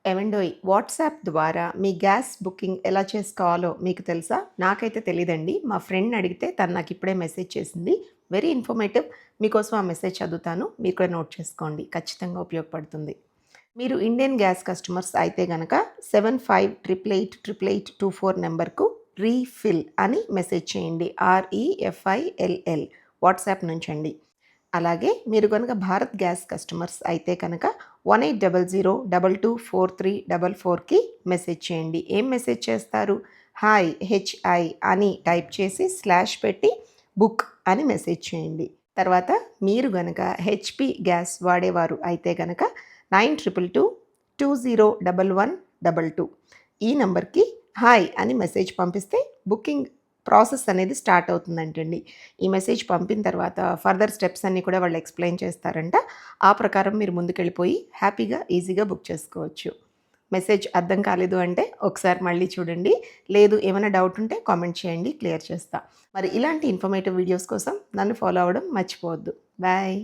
ఏవండోయ్ WhatsApp ద్వారా మీ gas booking ఎలా చేసుకోవాలో మీకు తెలుసా? నాకైతే తెలీదండి. మా ఫ్రెండ్‌ని అడిగితే తను నాకిప్పుడే మెసేజ్ చేసింది. Very informative. మీకోసం ఆ మెసేజ్ చదువుతాను. మీరు కూడా నోట్ చేసుకోండి. ఖచ్చితంగా ఉపయోగపడుతుంది. మీరు ఇండియన్ గ్యాస్ కస్టమర్స్ అయితే గనక 75888824 నెంబర్‌కు రీఫిల్ అని మెసేజ్ చేయండి. REFILL వాట్సాప్ నుంచండి. అలాగే మీరు గనుక భారత్ గ్యాస్ కస్టమర్స్ అయితే కనుక 1800224344కి మెసేజ్ చేయండి. ఏం మెసేజ్ చేస్తారు? హాయ్ HI అని టైప్ చేసి స్లాష్ పెట్టి బుక్ అని మెసేజ్ చేయండి. తర్వాత మీరు గనక HP గ్యాస్ వాడేవారు అయితే గనక 9222201122 ఈ నంబర్కి హాయ్ అని మెసేజ్ పంపిస్తే బుకింగ్ ప్రాసెస్ అనేది స్టార్ట్ అవుతుందంటండి. ఈ మెసేజ్ పంపిన తర్వాత ఫర్దర్ స్టెప్స్ అన్నీ కూడా వాళ్ళు ఎక్స్‌ప్లెయిన్ చేస్తారంట. ఆ ప్రకారం మీరు ముందుకెళ్ళిపోయి హ్యాపీగా, ఈజీగా బుక్ చేసుకోవచ్చు. మెసేజ్ అర్థం కాలేదు అంటే ఒకసారి మళ్ళీ చూడండి. లేదు ఏమైనా డౌట్ ఉంటే కామెంట్ చేయండి, క్లియర్ చేస్తా. మరి ఇలాంటి ఇన్ఫర్మేటివ్ వీడియోస్ కోసం నన్ను ఫాలో అవ్వడం మర్చిపోవద్దు. బాయ్.